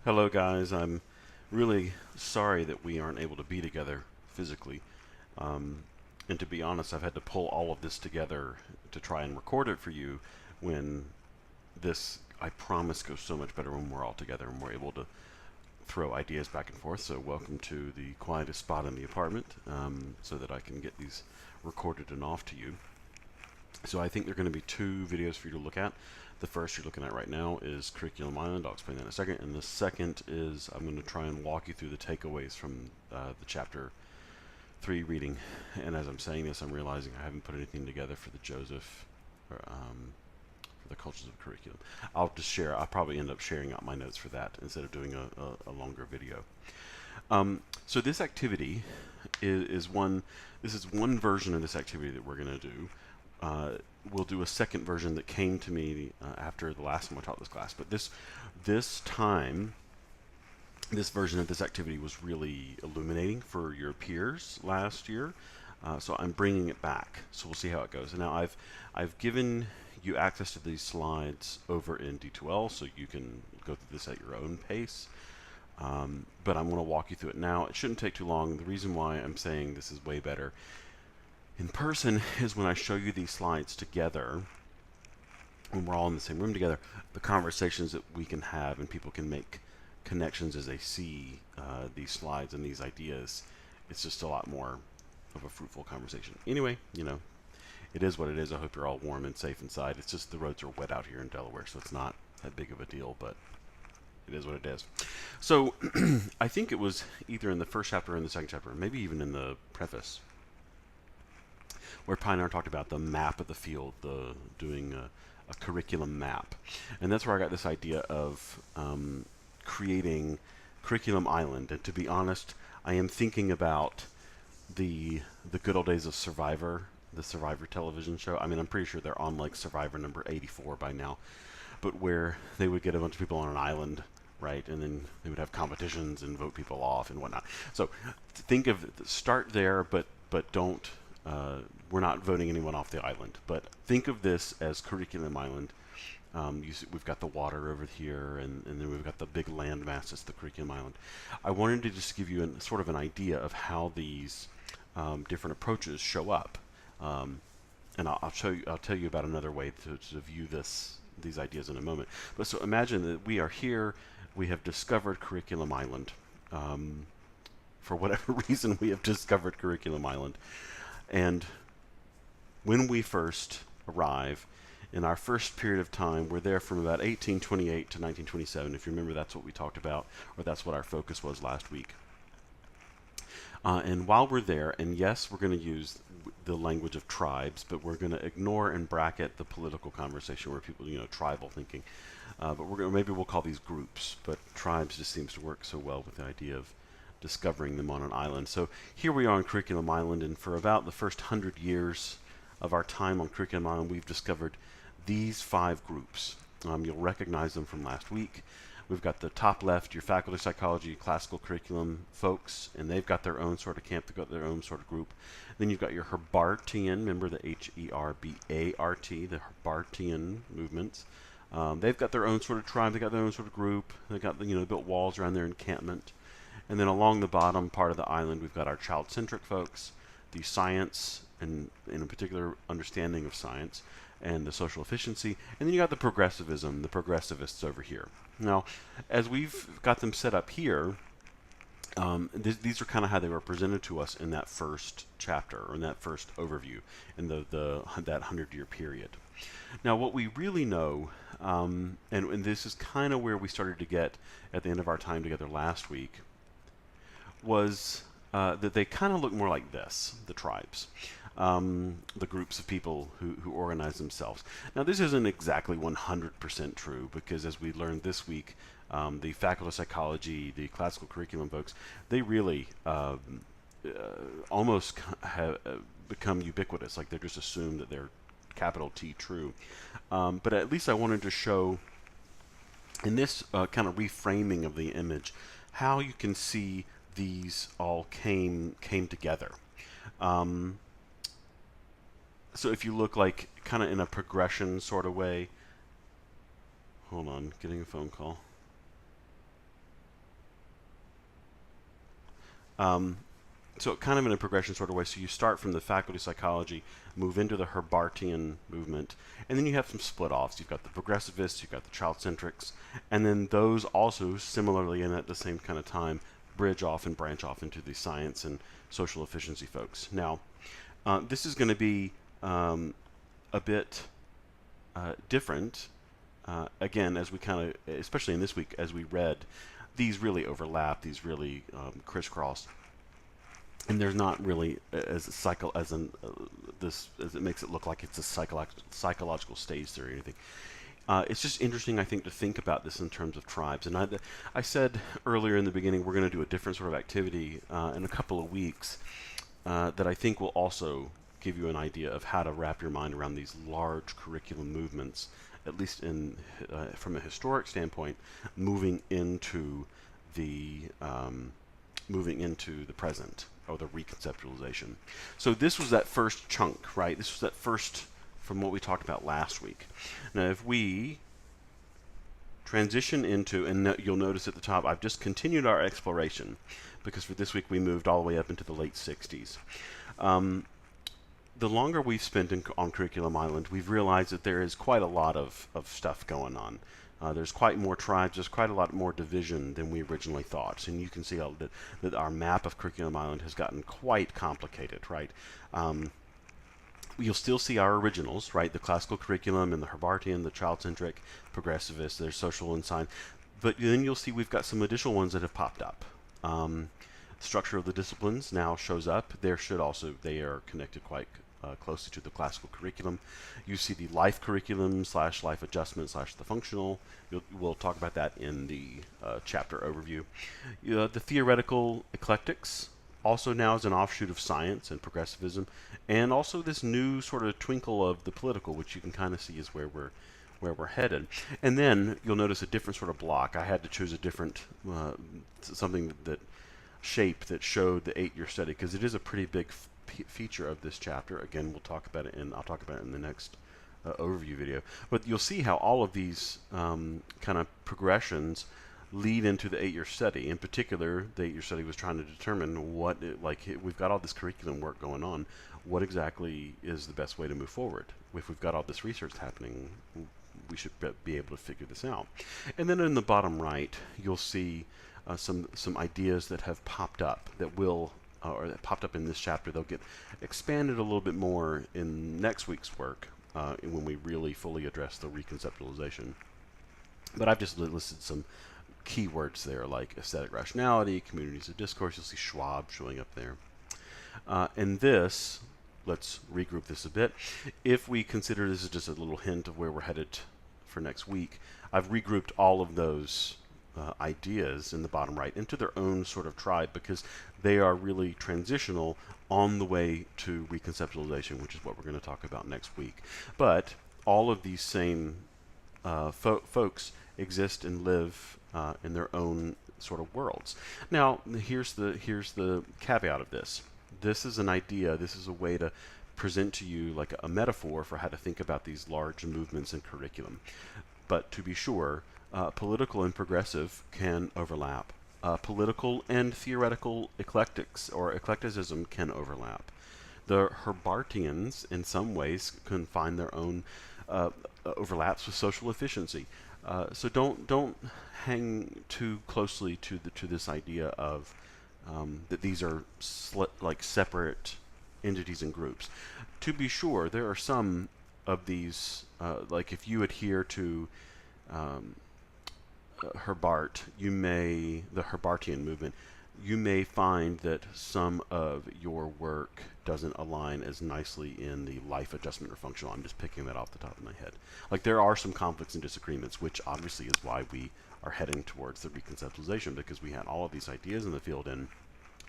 Hello, guys. I'm really sorry that we aren't able to be together physically. Um, and to be honest, I've had to pull all of this together to try and record it for you when this, I promise, goes so much better when we're all together and we're able to throw ideas back and forth. So, welcome to the quietest spot in the apartment so that I can get these recorded and off to you. So I think there are going to be two videos for you to look at. The first you're looking at right now is Curriculum Island. I'll explain that in a second. And the second is I'm going to try and walk you through the takeaways from the Chapter 3 reading. And as I'm saying this, I'm realizing I haven't put anything together for the Joseph, for the Cultures of Curriculum. I'll probably end up sharing out my notes for that instead of doing a longer video. So this activity is one, this is one version of this activity that we're going to do. We'll do a second version that came to me after the last time I taught this class. But this time, this version of this activity was really illuminating for your peers last year. So I'm bringing it back. So we'll see how it goes. And now I've given you access to these slides over in D2L, so you can go through this at your own pace. But I'm going to walk you through it now. It shouldn't take too long. The reason why I'm saying this is way better in person is when I show you these slides together, when we're all in the same room together, the conversations that we can have and people can make connections as they see these slides and these ideas, it's just a lot more of a fruitful conversation. Anyway, it is what it is. I hope you're all warm and safe inside. It's just the roads are wet out here in Delaware, so it's not that big of a deal, but it is what it is. So I think it was either in the first chapter or in the second chapter, maybe even in the preface, where Pioneer talked about the map of the field, doing a curriculum map. And that's where I got this idea of creating Curriculum Island. And to be honest, I am thinking about the good old days of Survivor, the Survivor television show. I mean, I'm pretty sure they're on like Survivor number 84 by now. But where they would get a bunch of people on an island, right? And then they would have competitions and vote people off and whatnot. So start there, but don't, we're not voting anyone off the island. But think of this as Curriculum Island. We've got the water over here, and then we've got the big landmass that's the Curriculum Island. I wanted to just give you sort of an idea of how these different approaches show up. And I'll tell you about another way to view these ideas in a moment. But so imagine that we are here, we have discovered Curriculum Island. For whatever reason, we have discovered Curriculum Island. And when we first arrive, in our first period of time, we're there from about 1828 to 1927. If you remember, that's what we talked about, or that's what our focus was last week. And while we're there, and yes, we're going to use the language of tribes, but we're going to ignore and bracket the political conversation where people, tribal thinking. But maybe we'll call these groups, but tribes just seems to work so well with the idea of discovering them on an island. So here we are on Curriculum Island, and for about the first 100 years of our time on Curriculum Island, we've discovered these 5 groups. You'll recognize them from last week. We've got the top left, your faculty psychology, classical curriculum folks, and they've got their own sort of camp, they've got their own sort of group. Then you've got your Herbartian, remember the H-E-R-B-A-R-T, the Herbartian movements. They've got their own sort of tribe, they've got their own sort of group, they've got, they built walls around their encampment. And then along the bottom part of the island, we've got our child-centric folks, the science, and in a particular understanding of science, and the social efficiency. And then you got the progressivism, the progressivists over here. Now, as we've got them set up here, these are kind of how they were presented to us in that first chapter, or in that first overview, in that 100-year period. Now, what we really know, and this is kind of where we started to get at the end of our time together last week, was that they kind of look more like this, the tribes, the groups of people who organize themselves. Now, this isn't exactly 100% true, because as we learned this week, the faculty psychology, the classical curriculum folks, they really almost have become ubiquitous, like they're just assumed that they're capital T true. But at least I wanted to show in this kind of reframing of the image how you can see these all came together. So if you look like kind of in a progression sort of way, hold on, getting a phone call. So kind of in a progression sort of way. So you start from the faculty psychology, move into the Herbartian movement, and then you have some split offs. You've got the progressivists, you've got the child-centrics, and then those also similarly and at the same kind of time bridge off and branch off into the science and social efficiency folks. Now, this is going to be a bit different. Again, as we kind of, especially in this week, as we read, these really overlap. These really crisscross. And there's not really as it makes it look like it's a psychological stage theory or anything. It's just interesting, I think, to think about this in terms of tribes. And I said earlier in the beginning we're going to do a different sort of activity in a couple of weeks that I think will also give you an idea of how to wrap your mind around these large curriculum movements, at least in from a historic standpoint, moving into the present, or the reconceptualization. So this was that first chunk, right? This was that first from what we talked about last week. Now, if we transition into, and you'll notice at the top, I've just continued our exploration, because for this week we moved all the way up into the late 60s. The longer we've spent on Curriculum Island, we've realized that there is quite a lot of stuff going on. There's quite more tribes, there's quite a lot more division than we originally thought. And you can see that our map of Curriculum Island has gotten quite complicated, right? You'll still see our originals, right? The classical curriculum and the Herbartian, the child-centric, progressivist, there's social and science. But then you'll see we've got some additional ones that have popped up. Structure of the disciplines now shows up. They are connected quite closely to the classical curriculum. You see the life curriculum / life adjustment / the functional. We'll talk about that in the chapter overview. The theoretical eclectics also now is an offshoot of science and progressivism, and also this new sort of twinkle of the political, which you can kind of see is where we're headed. And then you'll notice a different sort of block. I had to choose a different something that shape that showed the 8-year study, because it is a pretty big feature of this chapter. Again, I'll talk about it in the next overview video. But you'll see how all of these kind of progressions lead into the 8-year study. In particular, the 8-year study was trying to determine we've got all this curriculum work going on. What exactly is the best way to move forward? If we've got all this research happening, we should be able to figure this out. And then in the bottom right, you'll see some ideas that have popped up or that popped up in this chapter. They'll get expanded a little bit more in next week's work when we really fully address the reconceptualization. But I've just listed some keywords there, like aesthetic rationality, communities of discourse. You'll see Schwab showing up there. And this, let's regroup this a bit. If we consider this as just a little hint of where we're headed for next week, I've regrouped all of those ideas in the bottom right into their own sort of tribe, because they are really transitional on the way to reconceptualization, which is what we're going to talk about next week. But all of these same folks exist and live in their own sort of worlds. Now, here's the caveat of this. This is an idea. This is a way to present to you like a metaphor for how to think about these large movements in curriculum. But to be sure, political and progressive can overlap. Political and theoretical eclectics or eclecticism can overlap. The Herbartians, in some ways, can find their own overlaps with social efficiency. So don't hang too closely to this idea of that these are like separate entities and groups. To be sure, there are some of these, like if you adhere to Herbart, the Herbartian movement, you may find that some of your work doesn't align as nicely in the life adjustment or functional. I'm just picking that off the top of my head. Like there are some conflicts and disagreements, which obviously is why we are heading towards the reconceptualization, because we had all of these ideas in the field and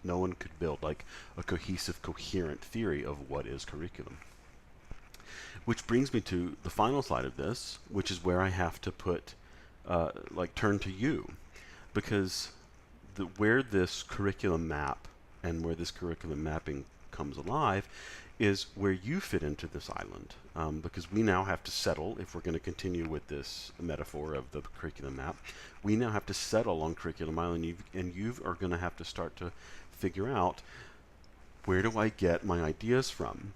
no one could build like a cohesive, coherent theory of what is curriculum. Which brings me to the final slide of this, which is where I have to put turn to you, because where this curriculum map and where this curriculum mapping comes alive is where you fit into this island, because we now have to settle, if we're going to continue with this metaphor of the curriculum map, we now have to settle on Curriculum Island, and you are going to have to start to figure out, where do I get my ideas from?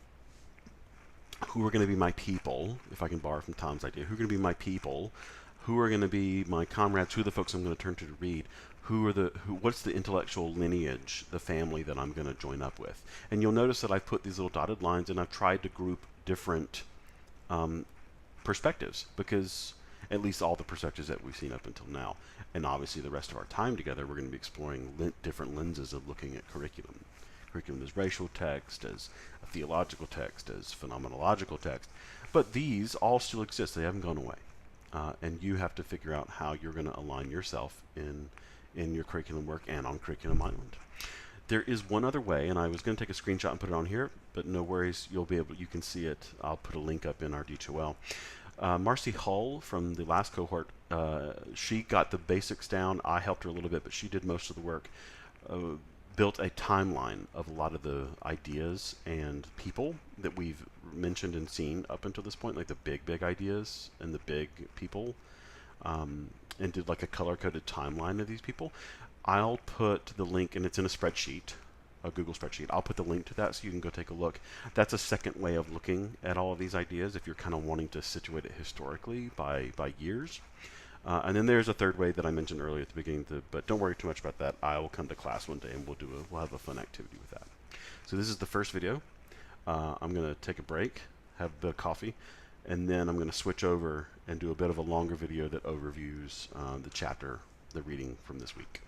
Who are going to be my people, if I can borrow from Tom's idea? Who are going to be my people? Who are going to be my comrades? Who are the folks I'm going to turn to read? What's the intellectual lineage, the family that I'm going to join up with? And you'll notice that I've put these little dotted lines, and I've tried to group different perspectives, because at least all the perspectives that we've seen up until now, and obviously the rest of our time together, we're going to be exploring different lenses of looking at curriculum. Curriculum as racial text, as a theological text, as phenomenological text. But these all still exist. They haven't gone away. And you have to figure out how you're going to align yourself in your curriculum work and on Curriculum Island. There is one other way, and I was going to take a screenshot and put it on here, but no worries, you can see it. I'll put a link up in our D2L. Marcy Hull from the last cohort, she got the basics down. I helped her a little bit, but she did most of the work. Built a timeline of a lot of the ideas and people that we've mentioned and seen up until this point, like the big ideas and the big people, and did like a color-coded timeline of these people. I'll put the link, and it's in a spreadsheet, a Google spreadsheet. I'll put the link to that so you can go take a look. That's a second way of looking at all of these ideas if you're kind of wanting to situate it historically by years. And then there's a third way that I mentioned earlier at the beginning, but don't worry too much about that. I will come to class one day and we'll have a fun activity with that. So this is the first video. I'm going to take a break, have a bit of coffee, and then I'm going to switch over and do a bit of a longer video that overviews the chapter, the reading from this week.